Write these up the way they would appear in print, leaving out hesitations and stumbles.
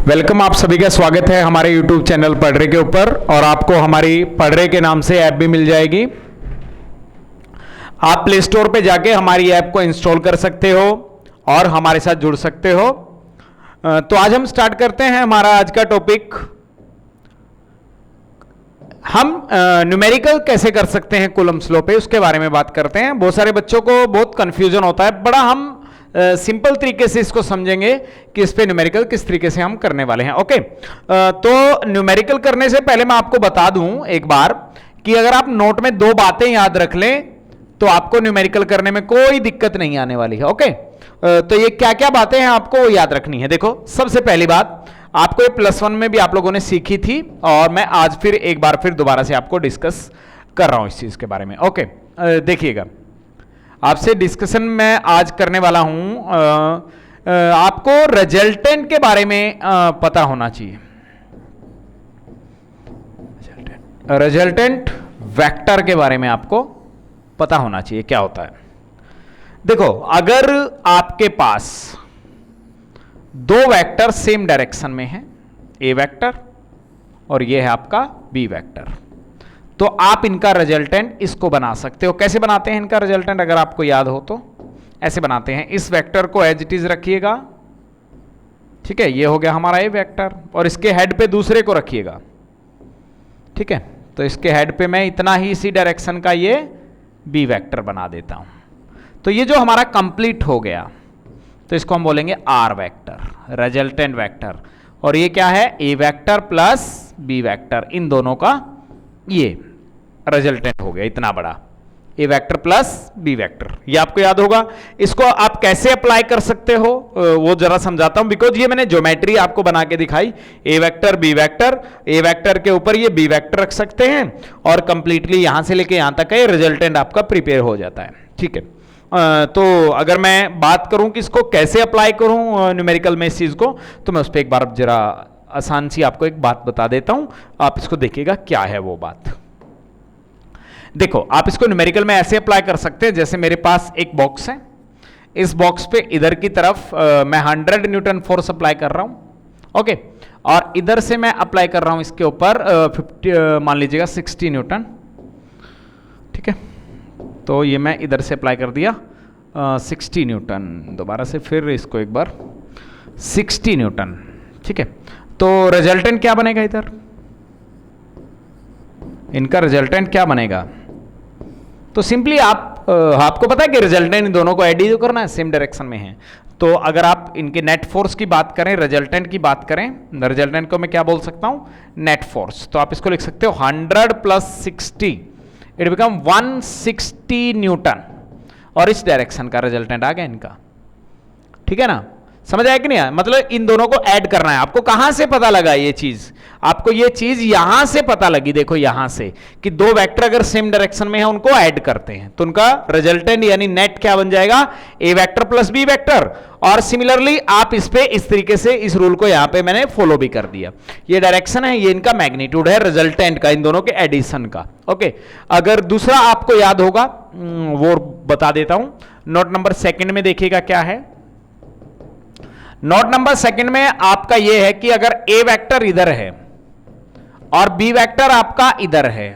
Welcome, आप सभी का स्वागत है हमारे YouTube चैनल पढ़ के ऊपर। और आपको हमारी पढ़ के नाम से ऐप भी मिल जाएगी। आप प्ले स्टोर पे जाके हमारी ऐप को इंस्टॉल कर सकते हो और हमारे साथ जुड़ सकते हो। तो आज हम स्टार्ट करते हैं हमारा आज का टॉपिक। हम न्यूमेरिकल कैसे कर सकते हैं कूलम्ब्स लॉ पे, उसके बारे में बात करते हैं। बहुत सारे बच्चों को बहुत कंफ्यूजन होता है, बड़ा हम सिंपल तरीके से इसको समझेंगे कि इस पे न्यूमेरिकल किस तरीके से हम करने वाले हैं। ओके, तो न्यूमेरिकल करने से पहले मैं आपको बता दूं एक बार कि अगर आप नोट में दो बातें याद रख लें तो आपको न्यूमेरिकल करने में कोई दिक्कत नहीं आने वाली है। ओके, तो ये क्या क्या बातें हैं आपको याद रखनी है। देखो, सबसे पहली बात आपको ये +1 में भी आप लोगों ने सीखी थी और मैं आज फिर एक बार फिर दोबारा से आपको डिस्कस कर रहा हूं इस चीज के बारे में। ओके, देखिएगा, आपसे डिस्कशन मैं आज करने वाला हूं। आपको रिजल्टेंट के बारे में पता होना चाहिए। रिजल्टेंट वेक्टर के बारे में आपको पता होना चाहिए क्या होता है। देखो, अगर आपके पास दो वेक्टर सेम डायरेक्शन में हैं, ए वेक्टर और ये है आपका बी वेक्टर, तो आप इनका रिजल्टेंट इसको बना सकते हो। कैसे बनाते हैं इनका रिजल्टेंट, अगर आपको याद हो तो ऐसे बनाते हैं। इस वेक्टर को एज इट इज रखिएगा, ठीक है, ये हो गया हमारा ए वेक्टर, और इसके हेड पे दूसरे को रखिएगा, ठीक है। तो इसके हेड पे मैं इतना ही इसी डायरेक्शन का ये बी वेक्टर बना देता हूं। तो ये जो हमारा कंप्लीट हो गया, तो इसको हम बोलेंगे आर वेक्टर, रिजल्टेंट वेक्टर। और ये क्या है, ए वेक्टर प्लस बी वेक्टर, इन दोनों का ये रिजल्टेंट हो गया इतना बड़ा, ए वेक्टर प्लस बी वेक्टर। ये आपको याद होगा। इसको आप कैसे अप्लाई कर सकते हो वो जरा समझाता हूं, बिकॉज ये मैंने ज्योमेट्री आपको बना के दिखाई। ए वेक्टर बी वेक्टर, ए वेक्टर के ऊपर ये बी वेक्टर रख सकते हैं और कंप्लीटली यहां से लेके यहां तक है रिजल्टेंट आपका प्रिपेयर हो जाता है, ठीक है। तो अगर मैं बात करूं कि इसको कैसे अप्लाई करूं न्यूमेरिकल में इस चीज को, तो मैं उस पर एक बार जरा आसान सी आपको एक बात बता देता हूं। आप इसको देखिएगा क्या है वो बात। देखो, आप इसको न्यूमेरिकल में ऐसे अप्लाई कर सकते हैं, जैसे मेरे पास एक बॉक्स है, इस बॉक्स पे इधर की तरफ मैं 100 न्यूटन फोर्स अप्लाई कर रहा हूं, ओके, और इधर से मैं अप्लाई कर रहा हूं इसके ऊपर 50 मान लीजिएगा 60 न्यूटन, ठीक है। तो ये मैं इधर से अप्लाई कर दिया 60 न्यूटन, दोबारा से फिर इसको एक बार 60 न्यूटन, ठीक है। तो रिजल्टेंट क्या बनेगा इधर, इनका रिजल्टेंट क्या बनेगा, तो सिंपली आपको पता है कि रिजल्टेंट इन दोनों को ऐड ही करना है, सेम डायरेक्शन में है। तो अगर आप इनके नेट फोर्स की बात करें, रिजल्टेंट की बात करें, रिजल्टेंट को मैं क्या बोल सकता हूं, नेट फोर्स। तो आप इसको लिख सकते हो 100 प्लस 60, इट बिकम 160 न्यूटन, और इस डायरेक्शन का रिजल्टेंट आ गया इनका, ठीक है ना। समझ आया कि नहीं आया, मतलब इन दोनों को ऐड करना है। आपको कहां से पता लगा ये चीज, आपको ये चीज यहां से पता लगी। देखो यहां से कि दो वेक्टर अगर सेम डायरेक्शन में है उनको ऐड करते हैं तो उनका रिजल्टेंट यानी नेट क्या बन जाएगा, ए वेक्टर प्लस बी वेक्टर। और सिमिलरली आप इस पे इस तरीके से इस रूल को यहां पे मैंने फॉलो भी कर दिया। ये डायरेक्शन है, ये इनका मैग्नीट्यूड है रिजल्टेंट का, इन दोनों के एडिशन का। ओके, अगर दूसरा आपको याद होगा वो बता देता हूं। नोट नंबर सेकंड में देखिएगा क्या है। नोट नंबर सेकंड में आपका यह है कि अगर ए वेक्टर इधर है और बी वेक्टर आपका इधर है,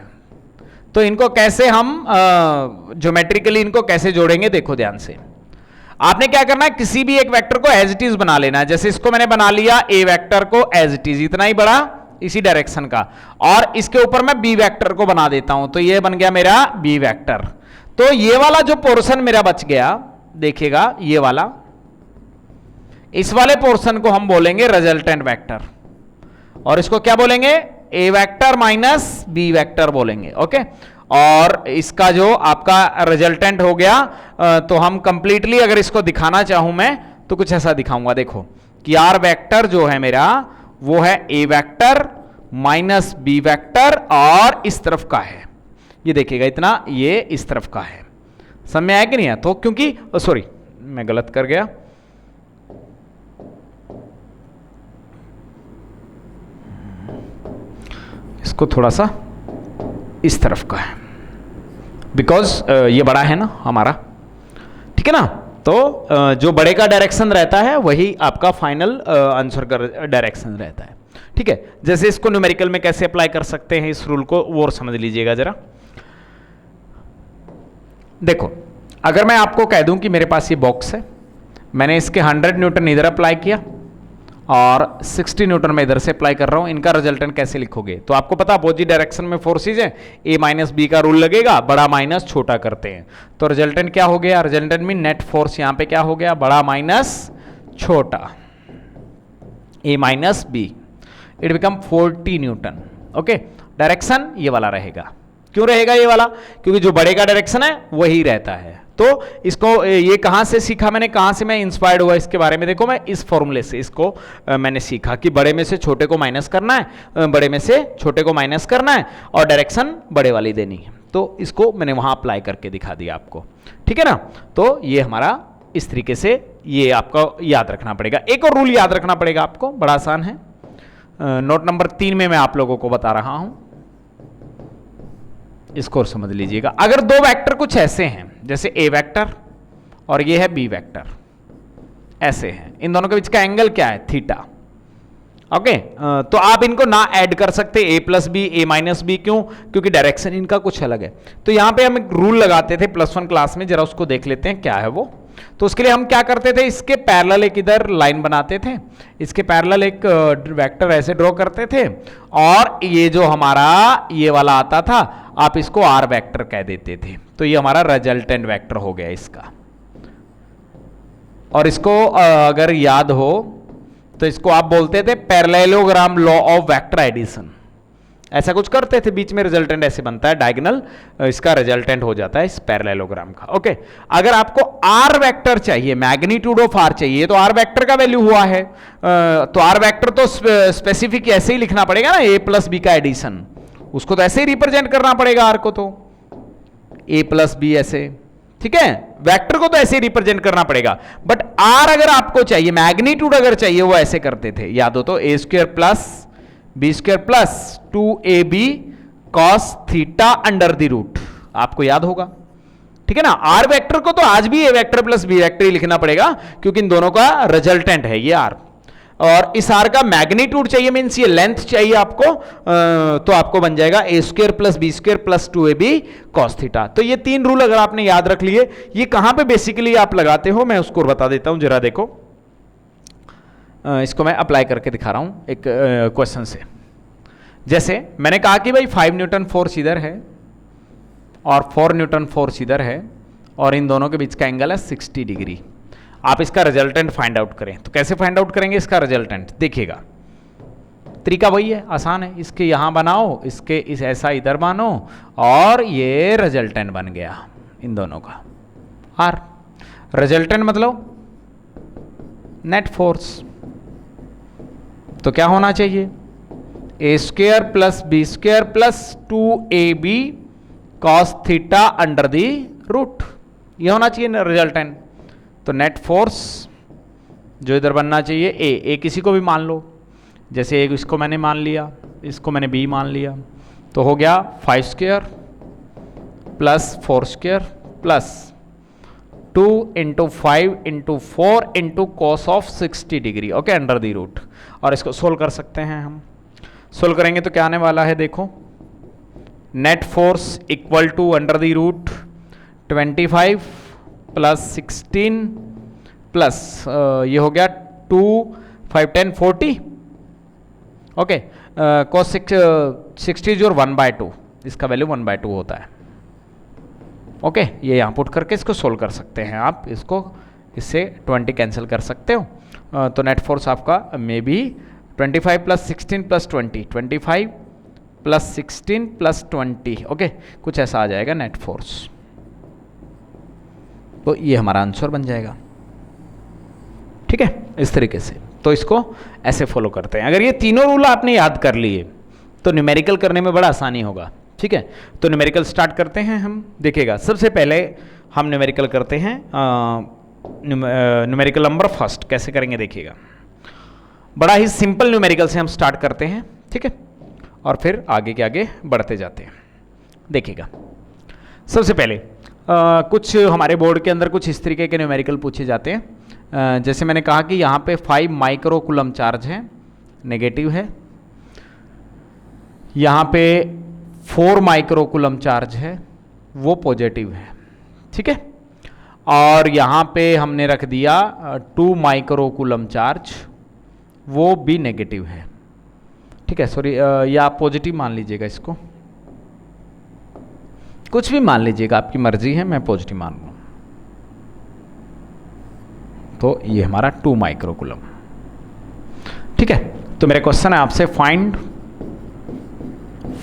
तो इनको कैसे हम ज्योमेट्रिकली इनको कैसे जोड़ेंगे, देखो ध्यान से। आपने क्या करना है, किसी भी एक वेक्टर को एज इट इज बना लेना है। जैसे इसको मैंने बना लिया ए वेक्टर को एज इट इज, इतना ही बड़ा इसी डायरेक्शन का, और इसके ऊपर मैं बी वेक्टर को बना देता हूं, तो ये बन गया मेरा बी वेक्टर। तो ये वाला जो पोर्शन मेरा बच गया, देखिएगा ये वाला, इस वाले पोर्शन को हम बोलेंगे रिजल्टेंट वेक्टर, और इसको क्या बोलेंगे, ए वेक्टर माइनस बी वेक्टर बोलेंगे, ओके। और इसका जो आपका रिजल्टेंट हो गया, तो हम कंप्लीटली अगर इसको दिखाना चाहूं मैं तो कुछ ऐसा दिखाऊंगा। देखो कि आर वेक्टर जो है मेरा वो है ए वेक्टर माइनस बी वेक्टर और इस तरफ का है, ये देखिएगा इतना, ये इस तरफ का है। समझ में आया कि नहीं है, तो क्योंकि सॉरी मैं गलत कर गया, इसको थोड़ा सा इस तरफ का है, बिकॉज ये बड़ा है ना हमारा, ठीक है ना। तो जो बड़े का डायरेक्शन रहता है वही आपका फाइनल आंसर का डायरेक्शन रहता है। ठीक है, जैसे इसको न्यूमेरिकल में कैसे अप्लाई कर सकते हैं इस रूल को, वो समझ लीजिएगा जरा। देखो, अगर मैं आपको कह दूं कि मेरे पास ये बॉक्स है, मैंने इसके 100 न्यूटन इधर अप्लाई किया और 60 न्यूटन में इधर से अप्लाई कर रहा हूं, इनका रिजल्टेंट कैसे लिखोगे? तो आपको पता अपोजिट डायरेक्शन में फोर्सेज है, ए माइनस बी का रूल लगेगा, बड़ा माइनस छोटा करते हैं, तो रिजल्टेंट क्या हो गया? रिजल्टेंट में नेट फोर्स यहां पे क्या हो गया? बड़ा माइनस छोटा, A minus B, it become 40 newton. Okay, direction ये वाला रहेगा। क्यों रहेगा ये वाला? क्योंकि जो बड़े का डायरेक्शन है वही रहता है। तो इसको ये कहां से सीखा मैंने, कहां से मैं इंस्पायर्ड हुआ इसके बारे में? देखो, मैं इस फॉर्मूले से इसको मैंने सीखा कि बड़े में से छोटे को माइनस करना है, बड़े में से छोटे को माइनस करना है और डायरेक्शन बड़े वाली देनी है। तो इसको मैंने वहां अप्लाई करके दिखा दिया आपको, ठीक है ना? तो ये हमारा इस तरीके से ये आपको याद रखना पड़ेगा। एक और रूल याद रखना पड़ेगा आपको, बड़ा आसान है, नोट नंबर 3 में मैं आप लोगों को बता रहा हूं, इसको समझ लीजिएगा। अगर दो वेक्टर कुछ ऐसे हैं, जैसे ए वेक्टर और ये है बी वेक्टर, ऐसे हैं, इन दोनों के बीच का एंगल क्या है? थीटा। ओके, तो आप इनको ना ऐड कर सकते ए प्लस बी, ए माइनस बी, क्यों? क्योंकि डायरेक्शन इनका कुछ अलग है। तो यहां पे हम एक रूल लगाते थे +1 क्लास में, जरा उसको देख लेते हैं क्या है वो। तो उसके लिए हम क्या करते थे, इसके पैरेलल एक इधर लाइन बनाते थे, इसके पैरेलल एक वेक्टर ऐसे ड्रॉ करते थे, और ये जो हमारा ये वाला आता था, आप इसको आर वेक्टर कह देते थे। तो ये हमारा रिजल्टेंट वेक्टर हो गया इसका। और इसको अगर याद हो तो इसको आप बोलते थे parallelogram law of vector addition. ऐसा कुछ करते थे, बीच में रिजल्टेंट ऐसे बनता है, डायगोनल इसका रिजल्टेंट हो जाता है इस पैरेललोग्राम का। ओके, अगर आपको आर वेक्टर चाहिए, मैग्नीट्यूड ऑफ आर चाहिए, तो आर वेक्टर का वैल्यू हुआ है, तो आर वेक्टर तो स्पेसिफिक ऐसे ही लिखना पड़ेगा ना, ए प्लस बी का एडिशन, उसको तो ऐसे ही रिप्रेजेंट करना पड़ेगा आर को, तो ए प्लस बी ऐसे, ठीक है, वेक्टर को तो ऐसे ही रिप्रेजेंट करना पड़ेगा। बट आर अगर आपको चाहिए, मैग्नीट्यूड अगर चाहिए, वो ऐसे करते थे, याद हो तो, A square plus B square plus 2ab cos theta under the root, आपको याद होगा, ठीक है ना? आर वेक्टर को तो आज भी ए वेक्टर प्लस बी वेक्टर ही लिखना पड़ेगा, क्योंकि इन दोनों का रिजल्टेंट है ये आर। और इस आर का मैग्नीट्यूड चाहिए, मीन्स ये लेंथ चाहिए आपको, तो आपको बन जाएगा A square plus B square plus 2ab cos theta. तो ये 3 रूल अगर आपने याद रख लिए, ये कहां पे बेसिकली आप लगाते हो, मैं उसको बता देता हूं, जरा देखो। इसको मैं अप्लाई करके दिखा रहा हूं एक क्वेश्चन से। जैसे मैंने कहा कि भाई 5 न्यूटन फोर्स इधर है और 4 न्यूटन फोर्स इधर है, और इन दोनों के बीच का एंगल है 60 डिग्री। आप इसका रिजल्टेंट फाइंड आउट करें, तो कैसे फाइंड आउट करेंगे इसका रिजल्टेंट? देखिएगा, तरीका वही है, आसान है। इसके यहां बनाओ, इसके इस ऐसा इधर मानो, और ये रिजल्टेंट बन गया इन दोनों का आर। रिजल्टेंट मतलब नेट फोर्स, तो क्या होना चाहिए? A square plus B square plus 2ab cos theta under the root, ये होना चाहिए रिजल्टेंट। तो नेट फोर्स जो इधर बनना चाहिए, ए किसी को भी मान लो, जैसे एक इसको मैंने मान लिया, इसको मैंने बी मान लिया, तो हो गया 5 square plus 4 square plus 2 into 5 into 4 into cos of 60 degree, okay, under the root. और इसको सोल्व कर सकते हैं हम। सोल्व करेंगे तो क्या आने वाला है, देखो, net force equal to under the root 25 plus 16 plus ये हो गया 2 5 10 40, ओके, cos 60 जो 1/2, इसका वैल्यू 1/2 होता है। ओके, ये यहाँ पुट करके इसको सोल्व कर सकते हैं आप, इसको इससे 20 कैंसिल कर सकते हो। तो नेट फोर्स आपका may be 25 plus 16 plus 20, 25 plus 16 plus 20, okay, कुछ ऐसा आ जाएगा नेट फोर्स। तो ये हमारा आंसर बन जाएगा, ठीक है, इस तरीके से। तो इसको ऐसे फॉलो करते हैं। अगर ये तीनों रूल आपने याद कर लिए तो न्यूमेरिकल करने में बड़ा आसानी होगा, ठीक है। तो न्यूमेरिकल स्टार्ट करते हैं हम। देखिएगा, सबसे पहले हम न्यूमेरिकल करते हैं, न्यूमेरिकल नंबर फर्स्ट कैसे करेंगे देखिएगा। बड़ा ही सिंपल न्यूमेरिकल से हम स्टार्ट करते हैं, ठीक है, और फिर आगे के आगे बढ़ते जाते हैं। देखिएगा, सबसे पहले कुछ हमारे बोर्ड के अंदर कुछ इस तरीके के न्यूमेरिकल पूछे जाते हैं। जैसे मैंने कहा कि यहाँ पे 5 माइक्रो कूलम चार्ज है, नेगेटिव है। यहाँ पे 4 माइक्रो कूलम चार्ज है, वो पॉजिटिव है, ठीक है। और यहाँ पे हमने रख दिया 2 माइक्रो कूलम चार्ज, वो भी नेगेटिव है, ठीक है। सॉरी, या आप पॉजिटिव मान लीजिएगा, इसको कुछ भी मान लीजिएगा, आपकी मर्जी है, मैं पॉजिटिव मान लूँ। तो ये हमारा 2 माइक्रो कूलम, ठीक है। तो मेरा क्वेश्चन है आपसे, find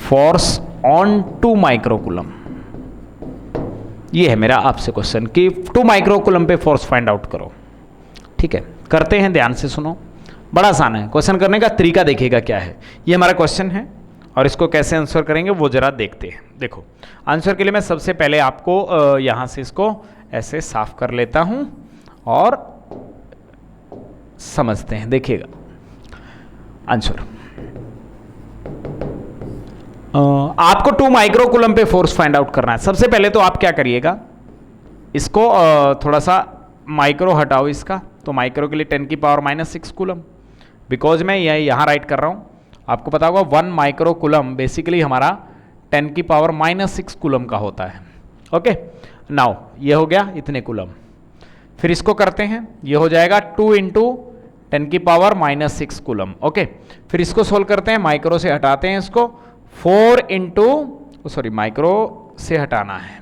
force on 2 micro coulomb. ये है मेरा आपसे क्वेश्चन कि 2 माइक्रो कूलम पे फोर्स फाइंड आउट करो, ठीक है। करते हैं, ध्यान से सुनो, बड़ा आसान है। क्वेश्चन करने का तरीका देखिएगा क्या है। ये हमारा क्वेश्चन है और इसको कैसे आंसर करेंगे वो जरा देखते हैं। देखो, आंसर के लिए मैं सबसे पहले आपको यहाँ से इसको ऐसे साफ कर लेता हूँ और समझते हैं। देखिएगा आंसर, आपको 2 माइक्रो कूलम पे फोर्स फाइंड आउट करना है। सबसे पहले तो आप क्या करिएगा, इसको थोड़ा सा माइक्रो हटाओ इसका, तो माइक्रो के लिए 10 की पावर -6 कूलम, बिकॉज मैं यहाँ राइट कर रहा हूँ। आपको पता होगा 1 माइक्रो कूलम बेसिकली हमारा 10 की पावर -6 कूलम का होता है, ओके। नाउ ये हो गया इतने कूलम। फिर इसको करते हैं, ये हो जाएगा 2 इंटू 10 की पावर -6 कूलम, ओके। फिर इसको सोल्व करते हैं, माइक्रो से हटाते हैं इसको, 4 इंटू, सॉरी माइक्रो से हटाना है,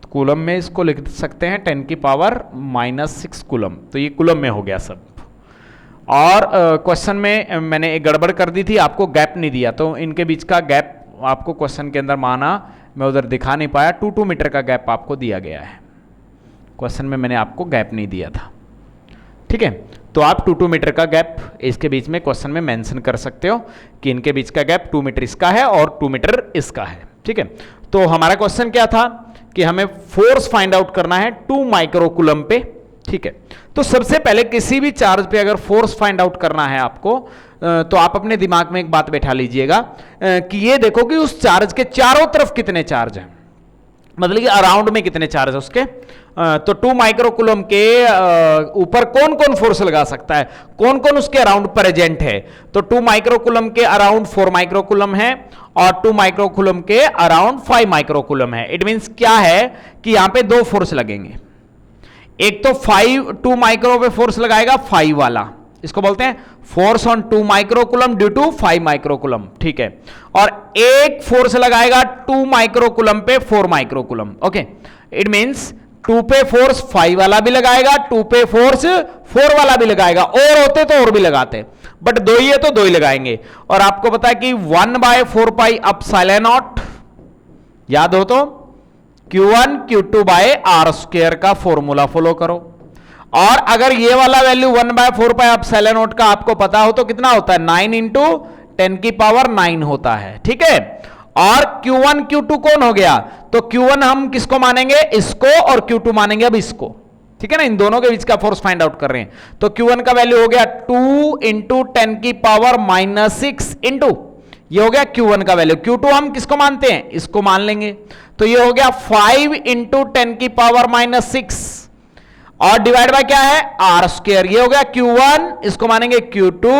तो कूलम में इसको लिख सकते हैं 10 की पावर -6 कूलम। तो ये कूलम में हो गया सब। और क्वेश्चन में मैंने एक गड़बड़ कर दी थी, आपको गैप नहीं दिया, तो इनके बीच का गैप आपको क्वेश्चन के अंदर माना, मैं उधर दिखा नहीं पाया। 2 मीटर का गैप आपको दिया गया है, क्वेश्चन में मैंने आपको गैप नहीं दिया था, ठीक है। तो आप 2 मीटर का गैप इसके बीच में क्वेश्चन में मेंशन कर सकते हो कि इनके बीच का गैप 2 मीटर इसका है और 2 मीटर इसका है, ठीक है। तो हमारा क्वेश्चन क्या था कि हमें फोर्स फाइंड आउट करना है 2 माइक्रो कूलम पे, ठीक है। तो सबसे पहले किसी भी चार्ज पे अगर फोर्स फाइंड आउट करना है आपको, तो आप अपने दिमाग में एक बात बैठा लीजिएगा कि ये देखो कि उस चार्ज के चारों तरफ कितने चार्ज हैं, मतलब कि अराउंड में कितने चार्ज है उसके। तो 2 माइक्रो कूलम के ऊपर कौन कौन फोर्स लगा सकता है, कौन कौन उसके अराउंड प्रेजेंट है। तो 2 माइक्रो कूलम के अराउंड 4 माइक्रो कूलम है और 2 माइक्रो कूलम के अराउंड 5 माइक्रो कूलम है। इट मींस क्या है कि यहां पे 2 फोर्स लगेंगे। एक तो 2 माइक्रो पे फोर्स लगाएगा 5 वाला, इसको बोलते हैं force on 2 micro coulomb due to 5 micro coulomb, ठीक है। और एक फोर्स लगाएगा 2 माइक्रो कूलम पे 4 micro coulomb, okay. It means 2 पे फोर्स 5 वाला भी लगाएगा, 2 पे फोर्स 4 वाला भी लगाएगा, और होते तो और भी लगाते, बट 2 ही है तो 2 ही लगाएंगे। और आपको पता है कि 1/4 पाई एप्सिलॉन नॉट, याद हो तो Q1 Q2 by R square का फॉर्मूला फॉलो करो। और अगर ये वाला वैल्यू 1/4 पाई एप्सिलॉन नॉट का आपको पता हो तो कितना होता है, 9 इंटू 10 की पावर 9 होता है, ठीक है। और Q1 Q2 कौन हो गया, तो Q1 हम किसको मानेंगे, इसको, और Q2 मानेंगे अब इसको, ठीक है ना। इन दोनों के बीच का फोर्स फाइंड आउट कर रहे हैं। तो Q1 का वैल्यू हो गया 2 इंटू 10 की पावर -6 इंटू, ये हो गया Q1 का वैल्यू। Q2 हम किसको मानते हैं, इसको मान लेंगे, तो ये हो गया 5 इंटू 10 की पावर -6 और डिवाइड बाय क्या है, आर स्क्वायर। ये हो गया Q1, इसको मानेंगे Q2,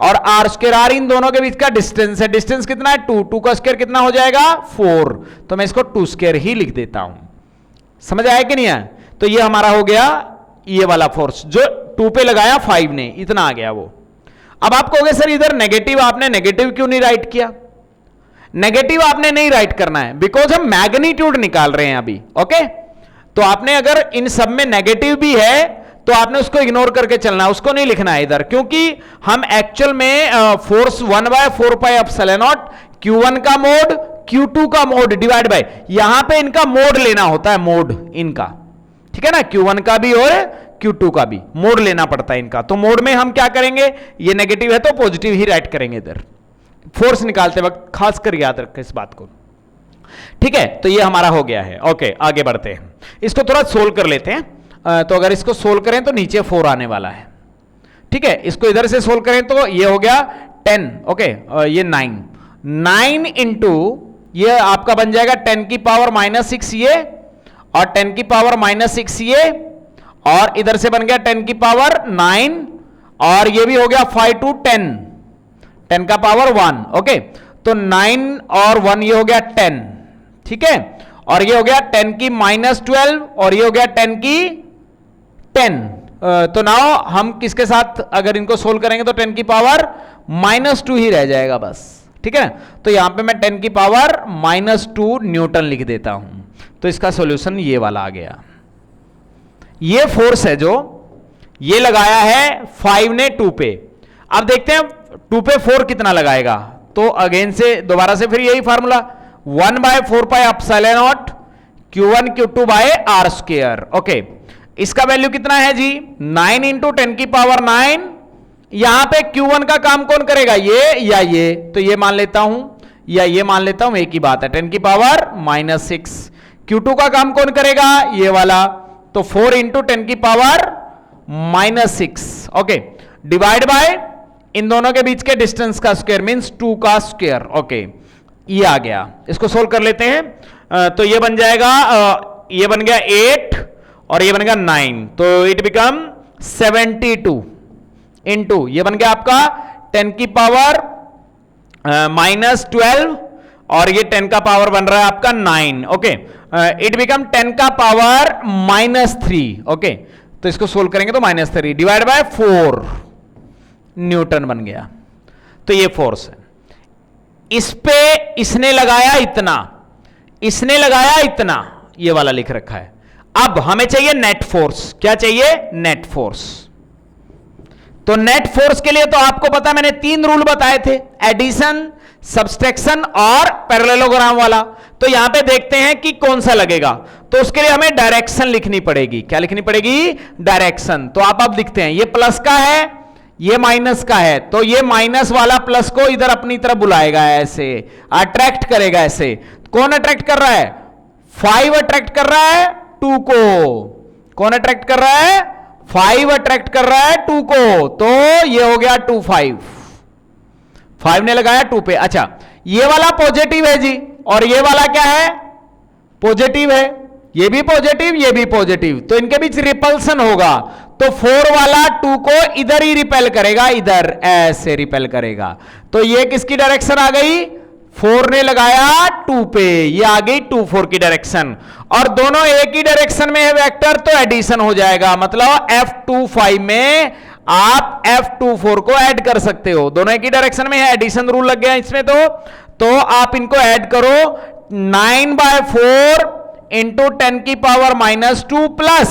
और आर स्क्वायर, आर इन दोनों के बीच का डिस्टेंस है। डिस्टेंस कितना है 2 का स्क्वायर कितना हो जाएगा 4, तो मैं इसको 2 स्क्वायर ही लिख देता हूं। समझ आया कि नहीं आया। तो ये हमारा हो गया ये वाला फोर्स जो 2 पे लगाया 5 ने, इतना आ गया वो। अब आप कहोगे सर इधर नेगेटिव, आपने नेगेटिव क्यों नहीं राइट किया। नेगेटिव आपने नहीं राइट करना है, बिकॉज हम मैग्नीट्यूड निकाल रहे हैं अभी, ओके। तो आपने अगर इन सब में नेगेटिव भी है तो आपने उसको इग्नोर करके चलना है, उसको नहीं लिखना है इधर, क्योंकि हम एक्चुअल में force 1/4 pi epsilon naught Q1 का मोड Q2 का मोड डिवाइड बाय, यहां पे इनका मोड लेना होता है, मोड इनका, ठीक है ना। Q1 का भी और Q2 का भी मोड लेना पड़ता है इनका। तो मोड में हम क्या करेंगे, ये नेगेटिव है तो पॉजिटिव ही राइट करेंगे इधर, फोर्स निकालते वक्त खासकर याद रखें इस बात को, ठीक है। तो ये हमारा हो गया है, ओके। आगे बढ़ते हैं, इसको थोड़ा सोल्व कर लेते हैं। तो अगर इसको सोल्व करें तो नीचे 4 आने वाला है, ठीक है। इसको इधर से सोल्व करें तो ये हो गया 10, ओके। ये 9 इंटू ये आपका बन जाएगा 10 की पावर -6 ये, और 10 की पावर -6 ये, और इधर से बन गया 10 की पावर 9, और ये भी हो गया 5 to 10, 10 का पावर 1। ओके, तो 9 और 1 ये हो गया 10, ठीक है, और ये हो गया 10 की -12, और ये हो गया 10 की 10। तो नाउ हम किसके साथ अगर इनको सोल्व करेंगे तो 10 की पावर -2 ही रह जाएगा बस, ठीक है। तो यहां पे मैं 10 की पावर -2 न्यूटन लिख देता हूं, तो इसका सॉल्यूशन ये वाला आ गया। ये फोर्स है जो ये लगाया है 5 ने 2 पे। अब देखते हैं 2 पे 4 कितना लगाएगा। तो अगेन से दोबारा से फिर यही formula 1/4πε0 Q1 Q2 by R square. Okay, इसका वैल्यू कितना है जी 9 इंटू 10 की पावर 9। यहां पे Q1 का काम कौन करेगा, ये या ये, तो ये मान लेता हूं या ये मान लेता हूं, एक ही बात है, 10 की पावर -6। Q2 का काम कौन करेगा, ये वाला, तो 4 इंटू 10 की पावर -6। ओके, डिवाइड बाय इन दोनों के बीच के डिस्टेंस का स्क्वायर मींस 2 का स्क्वायर। ओके, ये आ गया, इसको सोल्व कर लेते हैं। तो ये बन जाएगा, ये बन गया 8 और ये बन गया 9, तो इट बिकम 72 इंटू ये बन गया आपका 10 की पावर -12 और ये 10 का पावर बन रहा है आपका 9। ओके, इट बिकम 10 का पावर -3। ओके, तो इसको सोल्व करेंगे तो -3 डिवाइड बाय 4 न्यूटन बन गया। तो ये फोर्स है, इस पे इसने लगाया इतना, इसने लगाया इतना, ये वाला लिख रखा है। अब हमें चाहिए नेट फोर्स। क्या चाहिए, नेट फोर्स। तो नेट फोर्स के लिए तो आपको पता, मैंने 3 रूल बताए थे, एडिशन, सब्सट्रैक्शन और पैरेललोग्राम वाला। तो यहां पे देखते हैं कि कौन सा लगेगा। तो उसके लिए हमें डायरेक्शन लिखनी पड़ेगी। क्या लिखनी पड़ेगी, डायरेक्शन। तो आप अब लिखते हैं, ये प्लस का है, ये माइनस का है, तो ये माइनस वाला प्लस को इधर अपनी तरफ बुलाएगा, ऐसे अट्रैक्ट करेगा। ऐसे कौन अट्रैक्ट कर रहा है, 5 अट्रैक्ट कर रहा है 2 को। कौन अट्रैक्ट कर रहा है, 5 अट्रैक्ट कर रहा है 2 को। तो ये हो गया 2 5 ने लगाया 2 पे। अच्छा, ये वाला पॉजिटिव है जी, और ये वाला क्या है, पॉजिटिव है, ये भी पॉजिटिव, ये भी पॉजिटिव, तो इनके बीच रिपल्सन होगा। तो 4 वाला 2 को इधर ही रिपेल करेगा, इधर ऐसे रिपेल करेगा। तो ये किसकी डायरेक्शन आ गई, 4 ने लगाया 2 पे, ये आ गई 2 4 की डायरेक्शन। और दोनों एक ही डायरेक्शन में है वेक्टर, तो एडिशन हो जाएगा। मतलब F25 में आप F24 को ऐड कर सकते हो, दोनों एक ही डायरेक्शन में है, एडिशन रूल लग गया इसमें। तो आप इनको ऐड करो, 9/4 इंटू 10 की power -2 plus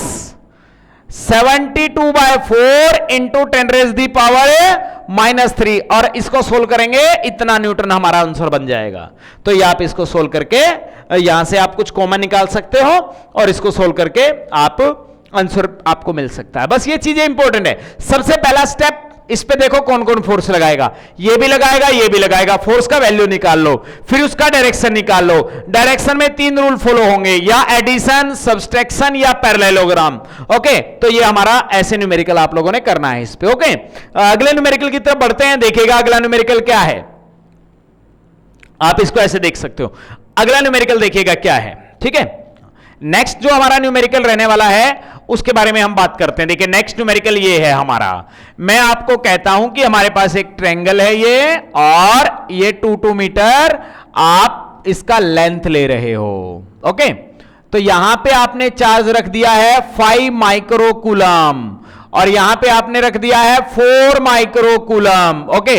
72/4 into 10 raise the power -3, और इसको सोल्व करेंगे, इतना न्यूटन हमारा आंसर बन जाएगा। तो ये आप इसको सोल्व करके यहां से आप कुछ कॉमन निकाल सकते हो, और इसको सोल्व करके आप आंसर आपको मिल सकता है। बस ये चीजें इंपॉर्टेंट है। सबसे पहला स्टेप, इस पे देखो कौन कौन फोर्स लगाएगा, ये भी लगाएगा, ये भी लगाएगा। फोर्स का वैल्यू निकाल लो, फिर उसका डायरेक्शन निकाल लो। डायरेक्शन में 3 रूल फॉलो होंगे, या एडिशन, सब्सट्रैक्शन या पैरेललोग्राम। ओके, तो ये हमारा ऐसे न्यूमेरिकल आप लोगों ने करना है इस पे। ओके, अगले न्यूमेरिकल की तरफ बढ़ते हैं। देखिएगा अगला न्यूमेरिकल क्या है, आप इसको ऐसे देख सकते हो। अगला न्यूमेरिकल देखिएगा क्या है, ठीक है। नेक्स्ट जो हमारा न्यूमेरिकल रहने वाला है उसके बारे में हम बात करते हैं। देखिए नेक्स्ट न्यूमेरिकल ये है हमारा। मैं आपको कहता हूं कि हमारे पास एक ट्रायंगल है ये, और ये 2 मीटर आप इसका लेंथ ले रहे हो। ओके, तो यहां पे आपने चार्ज रख दिया है 5 माइक्रोकूलम, और यहां पे आपने रख दिया है 4 माइक्रोकूलम। ओके,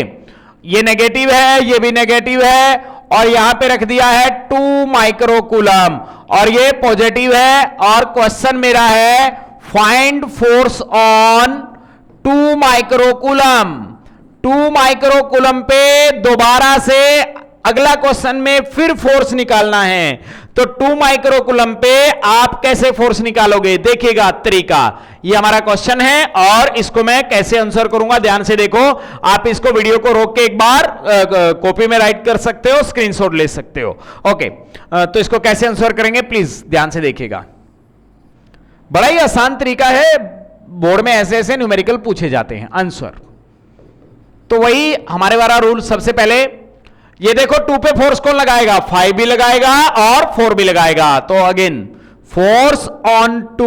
ये नेगेटिव है, ये भी नेगेटिव है, और यहां पे रख दिया है 2 माइक्रोकूलम, और ये पॉजिटिव है। और क्वेश्चन मेरा है find force on 2 microcoulomb. 2 microcoulomb पे दोबारा से अगला क्वेश्चन में फिर फोर्स निकालना है। तो 2 माइक्रोकूलम पे आप कैसे फोर्स निकालोगे, देखिएगा तरीका। ये हमारा क्वेश्चन है, और इसको मैं कैसे आंसर करूंगा ध्यान से देखो। आप इसको वीडियो को रोक के एक बार कॉपी में राइट कर सकते हो, स्क्रीनशॉट ले सकते हो। ओके, तो इसको कैसे आंसर करेंगे प्लीज ध्यान से देखिएगा। बड़ा ही आसान तरीका है, बोर्ड में ऐसे ऐसे न्यूमेरिकल पूछे जाते हैं आंसर। तो वही हमारे वाला रूल, सबसे पहले ये देखो 2 पे फोर्स कौन लगाएगा, 5 भी लगाएगा और 4 भी लगाएगा। तो again force on 2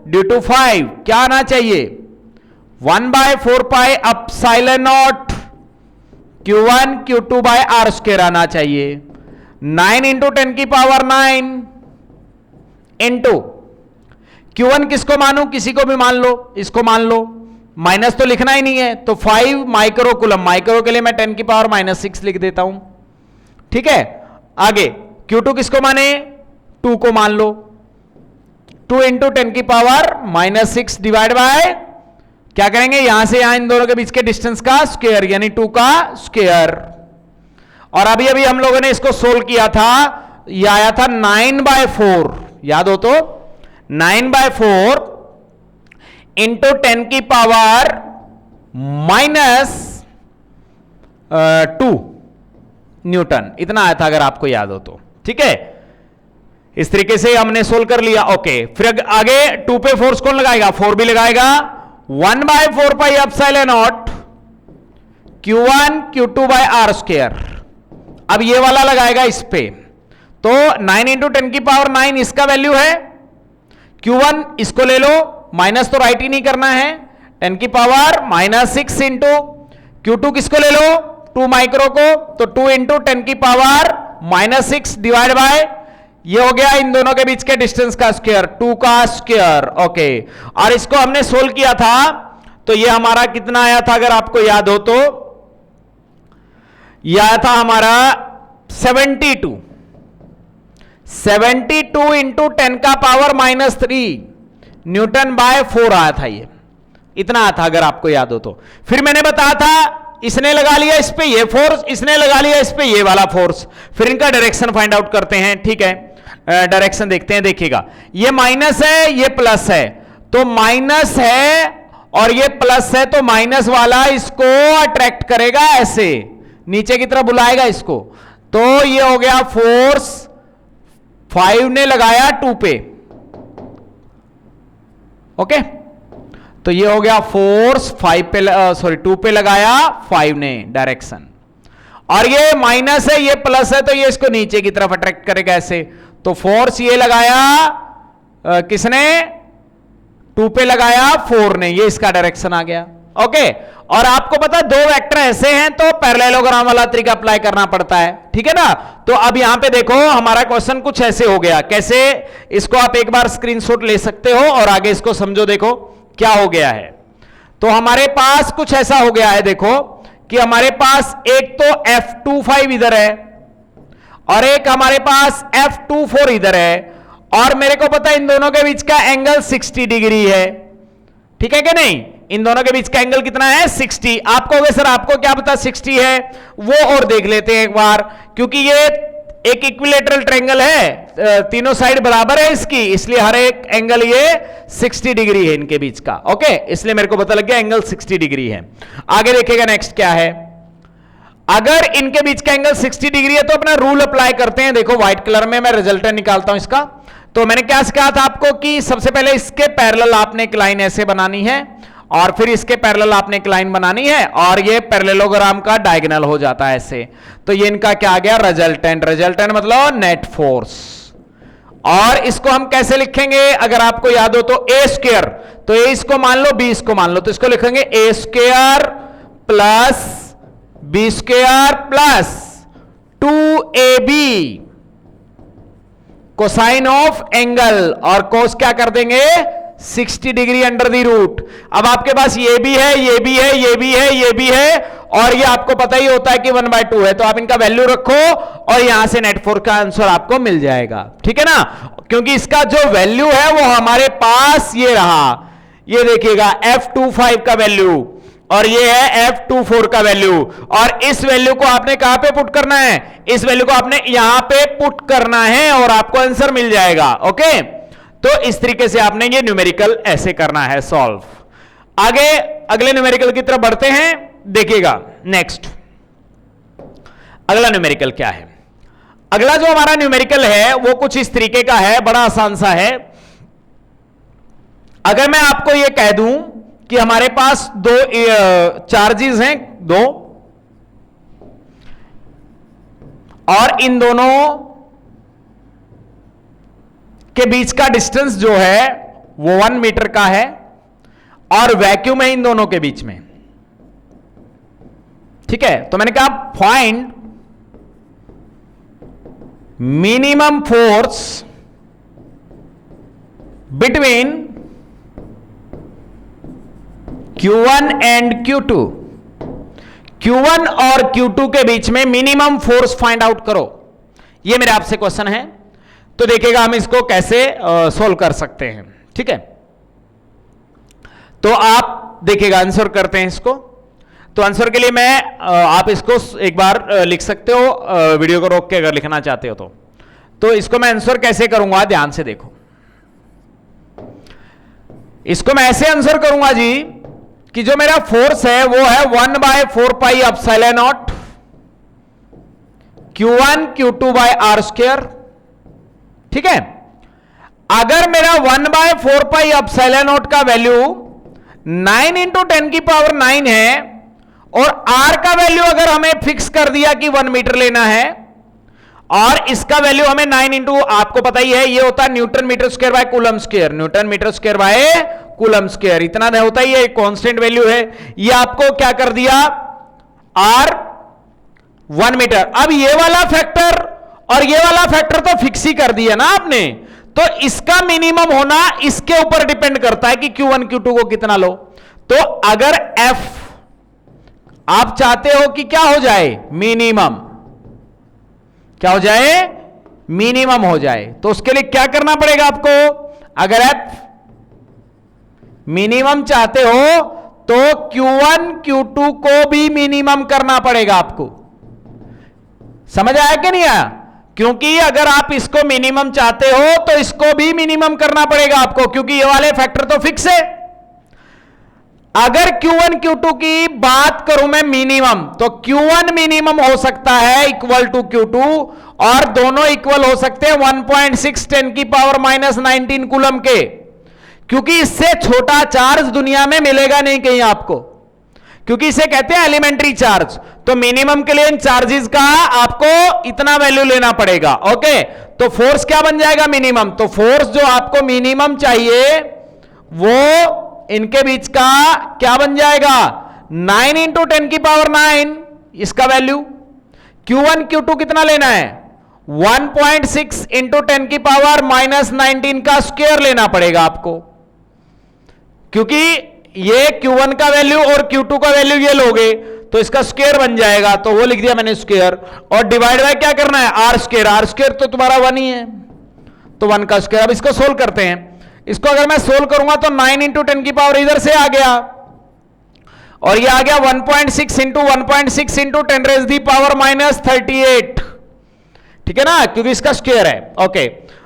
due to 5 क्या आना चाहिए 1/4 epsilon naught Q1 Q2 by R square आना चाहिए 9 इंटू 10 की पावर 9 इंटू Q1 किसको मानूं किसी को भी मान लो इसको मान लो माइनस तो लिखना ही नहीं है तो 5 माइक्रो कूलम माइक्रो के लिए मैं 10 की पावर -6 लिख देता हूं ठीक है आगे Q2 किसको माने 2 को मान लो 2 इंटू 10 की पावर -6 डिवाइड बाय क्या करेंगे यहां से यहां इन दोनों के बीच के डिस्टेंस का स्क्वायर यानी 2 का स्क्वायर और अभी अभी हम लोगों ने इसको सोल्व किया था यह आया था 9/4 याद हो तो 9/4 इंटू 10 की पावर -2 न्यूटन इतना आया था अगर आपको याद हो तो ठीक है इस तरीके से हमने सोल्व कर लिया ओके फिर आगे 2 पे फोर्स कौन लगाएगा 4 भी लगाएगा 1/4 pi epsilon naught Q1 Q2 by R square अब ये वाला लगाएगा इस पे तो 9 इंटू 10 की पावर 9 इसका वैल्यू है Q1 इसको ले लो माइनस तो राइट ही नहीं करना है 10 की पावर -6 इंटू Q2 किसको ले लो 2 माइक्रो को तो 2 इंटू 10 की पावर -6 डिवाइड बाय ये हो गया इन दोनों के बीच के डिस्टेंस का स्क्वायर 2 का स्क्वायर ओके और इसको हमने सोल्व किया था तो ये हमारा कितना आया था अगर आपको याद हो तो यह आया था हमारा 72 इंटू 10 का पावर -3 न्यूटन बाय 4 आया था ये इतना आया था अगर आपको याद हो तो फिर मैंने बताया था इसने लगा लिया इस पे ये फोर्स इसने लगा लिया इस पे ये वाला फोर्स फिर इनका डायरेक्शन फाइंड आउट करते हैं ठीक है डायरेक्शन देखते हैं देखिएगा ये माइनस है ये प्लस है तो माइनस है और ये प्लस है तो माइनस वाला इसको अट्रैक्ट करेगा ऐसे नीचे की तरफ बुलाएगा इसको तो ये हो गया फोर्स 5 ने लगाया 2 पे ओके तो ये हो गया फोर्स 2 पे लगाया 5 ने डायरेक्शन और ये माइनस है ये प्लस है तो ये इसको नीचे की तरफ अट्रैक्ट करेगा ऐसे तो फोर्स ये लगाया किसने 2 पे लगाया 4 ने ये इसका डायरेक्शन आ गया ओके और आपको पता दो वेक्टर ऐसे हैं तो पैरेललोग्राम वाला तरीका अप्लाई करना पड़ता है ठीक है ना तो अब यहां पे देखो हमारा क्वेश्चन कुछ ऐसे हो गया कैसे इसको आप एक बार स्क्रीनशॉट ले सकते हो और आगे इसको समझो देखो क्या हो गया है तो हमारे पास कुछ ऐसा हो गया है देखो कि हमारे पास एक तो F25 इधर है और एक हमारे पास F24 इधर है और मेरे को पता है इन दोनों के बीच का एंगल 60 डिग्री है ठीक है कि नहीं इन दोनों के बीच का एंगल कितना है 60 आपको होगा सर आपको क्या पता 60 है वो और देख लेते हैं एक बार क्योंकि ये एक इक्विलेटरल ट्रायंगल है तीनों साइड बराबर है इसकी इसलिए हर एक एंगल ये 60 डिग्री है इनके बीच का ओके इसलिए मेरे को पता लग गया एंगल 60 डिग्री है आगे देखिएगा नेक्स्ट क्या है अगर इनके बीच का एंगल 60 डिग्री है तो अपना रूल अप्लाई करते हैं देखो व्हाइट कलर में मैं रिजल्टेंट निकालता हूं इसका तो मैंने क्या सिखाया था आपको कि सबसे पहले इसके पैरेलल आपने एक लाइन ऐसे बनानी है और फिर इसके पैरेलल आपने एक लाइन बनानी है और ये पैरेललोग्राम का डायगोनल हो जाता है ऐसे तो ये इनका क्या आ गया रिजल्टेंट मतलब नेट फोर्स और इसको हम कैसे लिखेंगे अगर आपको याद हो तो ए स्क्वायर तो ए इसको मान लो बी इसको मान लो तो इसको लिखेंगे A square plus B square plus 2ab cosine of angle और कोस क्या कर देंगे 60 डिग्री अंडर दी रूट अब आपके पास ये भी है ये भी है ये भी है ये भी है और ये आपको पता ही होता है कि 1/2 है तो आप इनका वैल्यू रखो और यहां से नेट फोर्स का आंसर आपको मिल जाएगा ठीक है ना क्योंकि इसका जो वैल्यू है वो हमारे पास ये रहा ये देखिएगा F25 का वैल्यू और ये है F24 का वैल्यू और इस वैल्यू को आपने कहां पे पुट करना है इस वैल्यू को आपने यहां पे पुट करना है और आपको आंसर मिल जाएगा ओके तो इस तरीके से आपने ये न्यूमेरिकल ऐसे करना है सॉल्व आगे अगले न्यूमेरिकल की तरफ बढ़ते हैं देखिएगा नेक्स्ट अगला न्यूमेरिकल क्या है अगला जो हमारा न्यूमेरिकल है वो कुछ इस तरीके का है बड़ा आसान सा है अगर मैं आपको ये कह दूं कि हमारे पास दो चार्जेस हैं दो और इन दोनों के बीच का डिस्टेंस जो है वो 1 मीटर का है और वैक्यूम है इन दोनों के बीच में। ठीक है, तो मैंने कहा find minimum force between Q1 and Q2। Q1 और Q2 के बीच में मिनिमम फोर्स फाइंड आउट करो, ये मेरे आपसे क्वेश्चन है। तो देखिएगा हम इसको कैसे सोल्व कर सकते हैं। ठीक है, तो आप देखिएगा आंसर करते हैं इसको। तो आंसर के लिए मैं आप इसको एक बार लिख सकते हो, वीडियो को रोक के अगर लिखना चाहते हो तो इसको मैं आंसर कैसे करूंगा, ध्यान से देखो। इसको मैं ऐसे आंसर करूंगा जी कि जो मेरा फोर्स है वो है 1/4πε0 Q1 Q2/r²। ठीक है, अगर मेरा 1/4πε0 का वैल्यू 9 × 10⁹ है और r का वैल्यू अगर हमें फिक्स कर दिया कि 1 मीटर लेना है और इसका वैल्यू हमें 9 × आपको पता ही है ये होता है newton metre square by coulomb square, newton metre square by coulomb square, इतना होता ही है, कांस्टेंट वैल्यू है। ये आपको क्या कर दिया, r 1 मीटर। अब ये वाला फैक्टर और ये वाला फैक्टर तो फिक्स ही कर दिया ना आपने, तो इसका मिनिमम होना इसके ऊपर डिपेंड करता है कि Q1 Q2 को कितना लो। तो अगर F आप चाहते हो कि क्या हो जाए, मिनिमम, क्या हो जाए, मिनिमम हो जाए, तो उसके लिए क्या करना पड़ेगा आपको, अगर F मिनिमम चाहते हो तो Q1 Q2 को भी मिनिमम करना पड़ेगा आपको। समझ आया कि नहीं आया? क्योंकि अगर आप इसको मिनिमम चाहते हो तो इसको भी मिनिमम करना पड़ेगा आपको, क्योंकि ये वाले फैक्टर तो फिक्स है। अगर Q1 Q2 की बात करूं मैं मिनिमम, तो Q1 मिनिमम हो सकता है इक्वल टू Q2 और दोनों इक्वल हो सकते हैं 1.6 10⁻⁻19 कूलम के, क्योंकि इससे छोटा चार्ज दुनिया में मिलेगा नहीं कहीं आपको, क्योंकि इसे कहते हैं एलिमेंट्री चार्ज। तो मिनिमम के लिए इन चार्जेस का आपको इतना वैल्यू लेना पड़ेगा। ओके, तो फोर्स क्या बन जाएगा, मिनिमम। तो फोर्स जो आपको मिनिमम चाहिए वो इनके बीच का क्या बन जाएगा, 9 × 10⁹ इसका वैल्यू। Q1 Q2 कितना लेना है, 1.6 × 10⁻⁻19 का स्क्वायर लेना पड़ेगा आपको, क्योंकि ये Q1 का वैल्यू और Q2 का वैल्यू ये लोगे तो इसका स्क्वायर बन जाएगा, तो वो लिख दिया मैंने स्क्वायर, और डिवाइड बाय क्या करना है, r स्क्वायर तो तुम्हारा 1 ही है, तो 1 का स्क्वायर। अब इसको सोल्व करते हैं। इसको अगर मैं सोल्व करूंगा तो 9 × 10⁻, इधर से आ गया और ये आ गया 1.6 × 1.6 × 10⁻⁻38। ठीक है ना, क्योंकि इसका स्क्वायर है। ओके,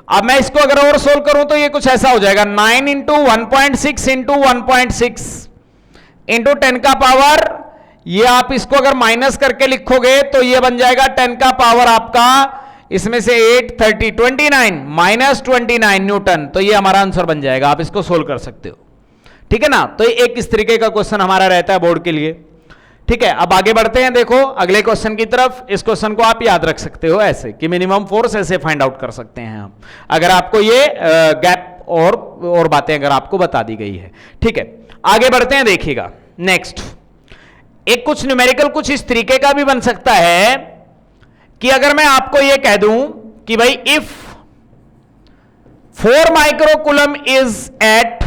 अब मैं इसको अगर और सोल्व करूं तो ये कुछ ऐसा हो जाएगा, 9 × 1.6 × 1.6 × 10 का पावर, ये आप इसको अगर माइनस करके लिखोगे तो ये बन जाएगा 10 का पावर आपका, इसमें से 8 30 29 -29 न्यूटन। तो ये हमारा आंसर बन जाएगा, आप इसको सोल्व कर सकते हो। ठीक है ना, तो एक इस तरीके का क्वेश्चन हमारा रहता है बोर्ड के लिए। ठीक है, अब आगे बढ़ते हैं, देखो अगले क्वेश्चन की तरफ। इस क्वेश्चन को आप याद रख सकते हो ऐसे कि मिनिमम फोर्स ऐसे फाइंड आउट कर सकते हैं हम, अगर आपको ये गैप और बातें अगर आपको बता दी गई है। ठीक है, आगे बढ़ते हैं, देखिएगा नेक्स्ट। एक कुछ न्यूमेरिकल कुछ इस तरीके का भी बन सकता है कि अगर मैं आपको ये कह दूं कि भाई if 4 microcoulomb is eight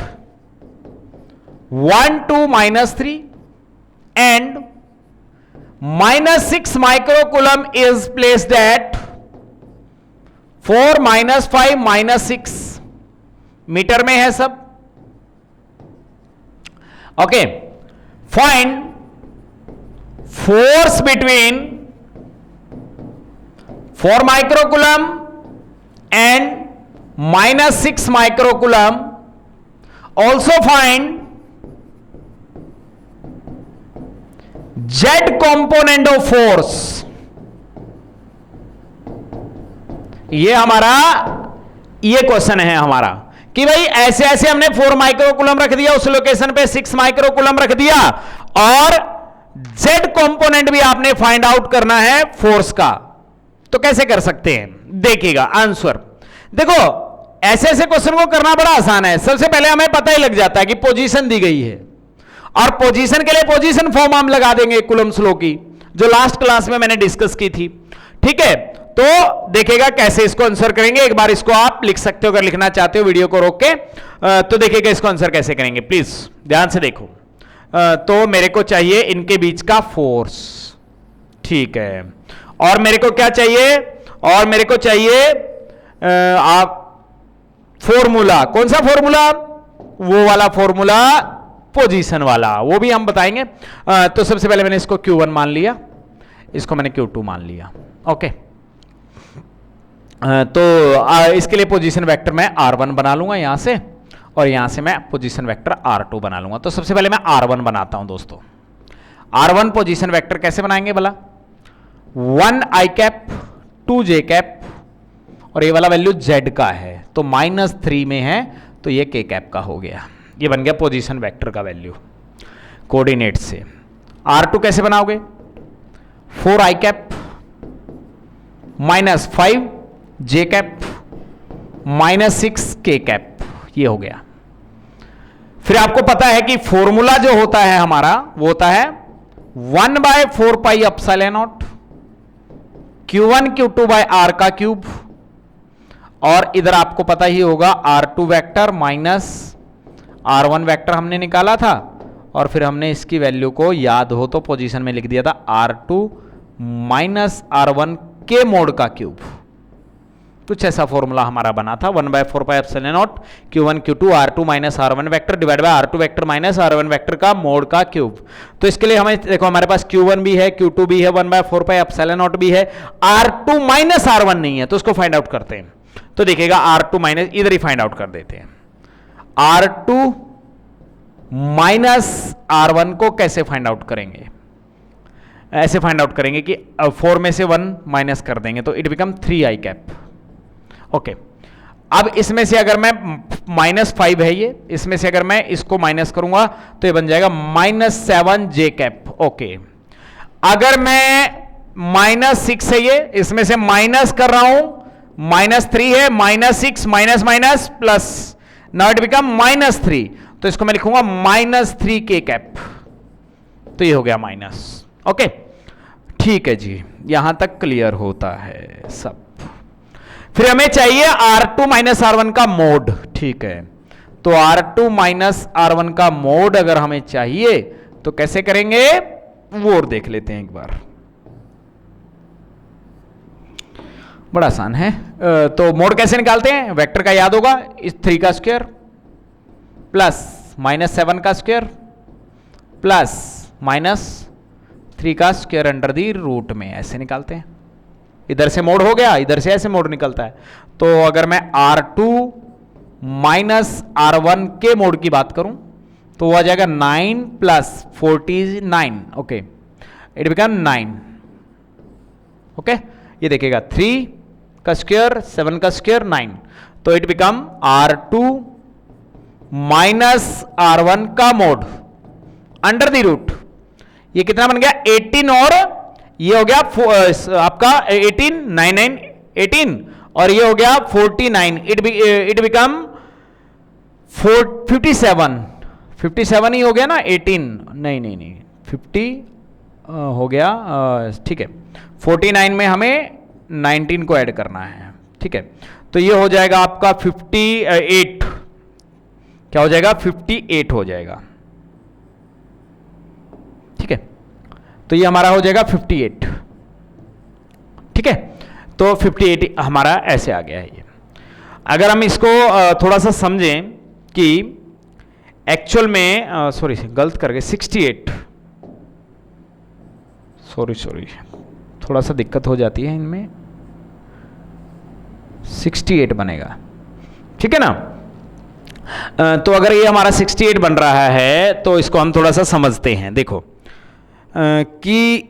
1 2 -3 and -6 microcoulomb is placed at 4 -5 -6 metre में है सब। Okay, find force between 4 microcoulomb and -6 microcoulomb. Also find Z component of force. ये हमारा ये क्वेश्चन है हमारा कि भाई ऐसे ऐसे हमने 4 माइक्रोकूलम रख दिया, उस लोकेशन पे 6 माइक्रोकूलम रख दिया, और Z कंपोनेंट भी आपने फाइंड आउट करना है फोर्स का। तो कैसे कर सकते हैं, देखिएगा आंसर। देखो ऐसे ऐसे क्वेश्चन को करना बड़ा आसान है। सबसे पहले हमें पता ही लग जाता है कि पोजीशन दी गई है, और पोजीशन के लिए पोजीशन फॉर्म हम लगा देंगे कूलम्ब्स लॉ की, जो लास्ट क्लास में मैंने डिस्कस की थी। ठीक है, तो देखिएगा कैसे इसको आंसर करेंगे। एक बार इसको आप लिख सकते हो अगर लिखना चाहते हो, वीडियो को रोक के, तो देखिएगा इसको आंसर कैसे करेंगे। प्लीज ध्यान से देखो। तो मेरे को चाहिए इनके बीच का फोर्स, ठीक है, और मेरे को क्या चाहिए, और मेरे को चाहिए आप फॉर्मूला। कौन सा फॉर्मूला? वो वाला फॉर्मूला, पोजीशन वाला, वो भी हम बताएंगे। तो सबसे पहले मैंने इसको Q1 मान लिया, इसको मैंने Q2 मान लिया। ओके, तो इसके लिए पोजीशन वेक्टर मैं R1 बना लूंगा यहां से, और यहां से मैं पोजीशन वेक्टर R2 बना लूंगा। तो सबसे पहले मैं R1 बनाता हूं दोस्तों। R1 पोजीशन वेक्टर कैसे बनाएंगे भला? 1 i कैप 2 j कैप, और ये वाला वैल्यू z का है, तो -3 में है, तो ये k कैप का हो गया। ये बन गया पोजीशन वेक्टर का वैल्यू कोऑर्डिनेट से। R2 कैसे बनाओगे? 4 i cap -5 j cap -6 k cap, ये हो गया। फिर आपको पता है कि फॉर्मूला जो होता है हमारा, वो होता है 1/4 pi epsilon naught Q1 Q2 by R का क्यूब, और इधर आपको पता ही होगा R2 vector minus R1 vector हमने निकाला था, और फिर हमने इसकी वैल्यू को, याद हो तो पोजीशन में लिख दिया था, R2 माइनस R1 के मोड का क्यूब। कुछ ऐसा फॉर्मूला हमारा बना था, 1/4 pi epsilon naught Q1 Q2 R2 minus R1 vector divide by R2 vector minus R1 vector का मोड का क्यूब। तो इसके लिए हमें देखो, हमारे पास Q1 भी है, Q2 भी है, 1/4 पाई एप्सिलॉन नॉट भी है, R2 माइनस R1 नहीं है, तो उसको फाइंड आउट करते हैं। तो देखिएगा R2 माइनस, इधर ही फाइंड आउट कर देते हैं। R2 माइनस R1 को कैसे फाइंड आउट करेंगे? ऐसे फाइंड आउट करेंगे कि 4 में से 1 माइनस कर देंगे, तो it become 3i cap. Okay, अब इसमें से अगर मैं -5 है ये, इसमें से अगर मैं इसको माइनस करूंगा तो ये बन जाएगा -7 j कैप। ओके, अगर मैं -6 है ये, इसमें से माइनस कर रहा हूं, -3 है, -6 minus minus plus, now it become -3, तो इसको मैं लिखूंगा -3 k कैप। तो ये हो गया माइनस। ओके, ठीक है जी, यहां तक क्लियर होता है सब। फिर हमें चाहिए R2 माइनस R1 का मोड, ठीक है। तो R2 माइनस R1 का मोड अगर हमें चाहिए तो कैसे करेंगे, वो और देख लेते हैं एक बार। बड़ा आसान है। तो मोड कैसे निकालते हैं? वेक्टर का याद होगा, इस 3 का स्क्वायर प्लस -7 का स्क्वायर प्लस -3 का स्क्वायर अंडर दी रूट में, ऐसे निकालते हैं। इधर से मोड हो गया, इधर से ऐसे मोड निकलता है। तो अगर मैं R2 माइनस R1 के मोड की बात करूं तो वो आ जाएगा 9 plus 49। Okay, it become 9। Okay, ये देखिएगा 3 का स्क्वायर 7 का स्क्वायर 9, तो it become R2 minus R1 का मोड अंडर द रूट। ये कितना बन गया? 18, और ये हो गया आपका 18 9 9 18, और ये हो गया 49। इट बिकम 57 ही हो गया ना, 18 नहीं 50 हो गया, ठीक है। 49 में हमें 19 को ऐड करना है, ठीक है। तो ये हो जाएगा आपका 58, क्या हो जाएगा? 58 हो जाएगा, ठीक है। तो ये हमारा हो जाएगा 58, ठीक है। तो 58 हमारा ऐसे आ गया है ये। अगर हम इसको थोड़ा सा समझें कि एक्चुअल में, सॉरी गलत कर गए, 68, सॉरी थोड़ा सा दिक्कत हो जाती है इनमें, 68 बनेगा, ठीक है ना। तो अगर ये हमारा 68 बन रहा है तो इसको हम थोड़ा सा समझते हैं। देखो कि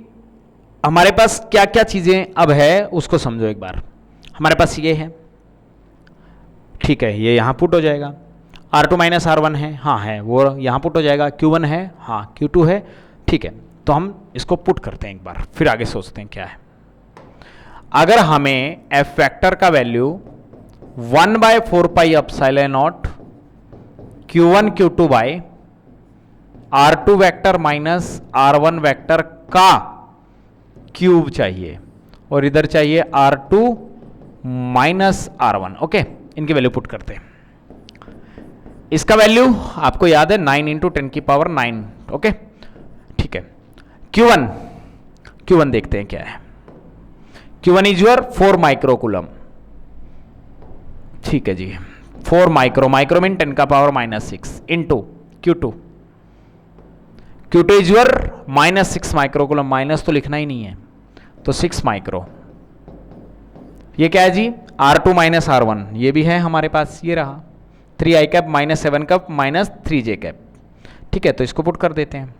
हमारे पास क्या क्या चीज़ें अब है उसको समझो एक बार। हमारे पास ये है, ठीक है, ये यहाँ पुट हो जाएगा। R2 माइनस R1 है, हाँ है, वो यहाँ पुट हो जाएगा। Q1 है, हाँ, Q2 है, ठीक है। तो हम इसको पुट करते हैं एक बार, फिर आगे सोचते हैं क्या है। अगर हमें F वेक्टर का value 1/4πε0 Q1 Q2 by R2 vector minus R1 vector का क्यूब चाहिए, और इधर चाहिए R2 माइनस R1। ओके, इनकी वैल्यू पुट करते हैं। इसका वैल्यू आपको याद है 9 × 10⁹ ओके, ठीक है। Q1 देखते हैं क्या है। Q1 इज योर 4 माइक्रोकूलम, ठीक है जी। 4 micro mean 10⁻⁻6 into Q2 is your -6 microcoulomb, minus तो लिखना ही नहीं है, तो 6 माइक्रो। ये क्या है जी, R2 माइनस R1, ये भी है हमारे पास, ये रहा 3i cap -7 cup -3j cap, ठीक है। तो इसको पुट कर देते हैं,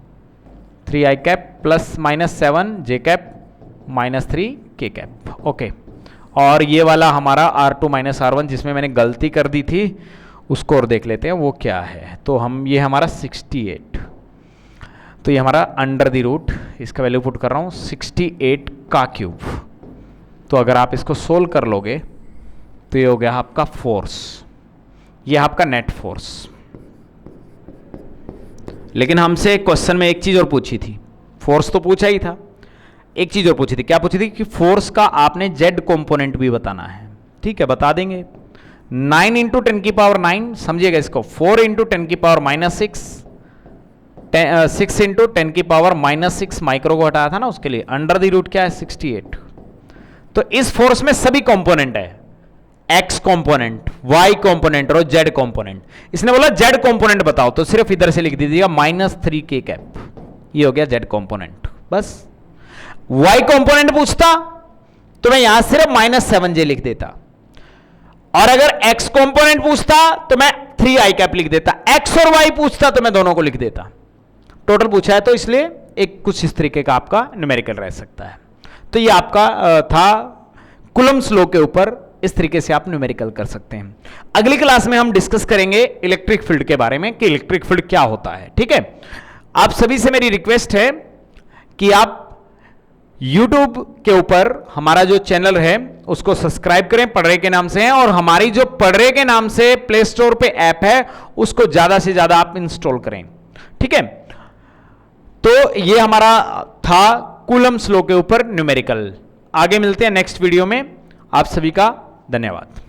3i cap plus -7 j cap -3k cap, okay. और ये वाला हमारा R2 माइनस R1 जिसमें मैंने गलती कर दी थी, उसको और देख लेते हैं वो क्या है। तो हम, ये हमारा 68, तो ये हमारा अंडर द रूट, इसका वैल्यू पुट कर रहा हूँ 68 का क्यूब। तो अगर आप इसको सोल्व कर लोगे तो ये हो गया आपका फोर्स, ये आपका नेट फोर्स। लेकिन हमसे क्वेश्चन में एक चीज और पूछी थी, फोर्स तो पूछा ही था, एक चीज और पूछी थी। क्या पूछी थी कि फोर्स का आपने जेड कंपोनेंट भी बताना है, ठीक है, बता देंगे। 9 × 10⁹, समझिएगा इसको, 4 × 10⁻⁻6, 6 × 10⁻⁻6 माइक्रो को हटाया था ना, उसके लिए अंडर द रूट क्या है 68। तो इस फोर्स में सभी कंपोनेंट है, एक्स कंपोनेंट, वाई कंपोनेंट और जेड कंपोनेंट। इसने बोला जेड कंपोनेंट बताओ, तो सिर्फ इधर से लिख दीजिएगा -3k कैप, ये हो गया जेड कंपोनेंट, बस। वाई कंपोनेंट पूछता तो मैं यहां सिर्फ -7j लिख देता, और अगर एक्स कंपोनेंट पूछता तो मैं 3i कैप लिख देता, एक्स और वाई पूछता तो मैं दोनों को लिख देता। टोटल पूछा है तो इसलिए एक कुछ इस तरीके का आपका न्यूमेरिकल रह सकता है। तो ये आपका था कूलम्ब्स लॉ के ऊपर, इस तरीके से आप न्यूमेरिकल कर सकते हैं। अगली क्लास में हम डिस्कस करेंगे इलेक्ट्रिक फील्ड के बारे में कि इलेक्ट्रिक फील्ड क्या होता है, ठीक है। आप सभी से मेरी रिक्वेस्ट है कि आप YouTube के ऊपर हमारा जो चैनल है उसको सब्सक्राइब करें, पढ़रे के नाम से है, और हमारी जो पढ़रे के नाम से प्ले स्टोर पे ऐप है उसको ज्यादा से ज्यादा आप इंस्टॉल करें, ठीक है। तो ये हमारा था कूलम्ब्स लॉ के ऊपर न्यूमेरिकल। आगे मिलते हैं नेक्स्ट वीडियो में। आप सभी का धन्यवाद।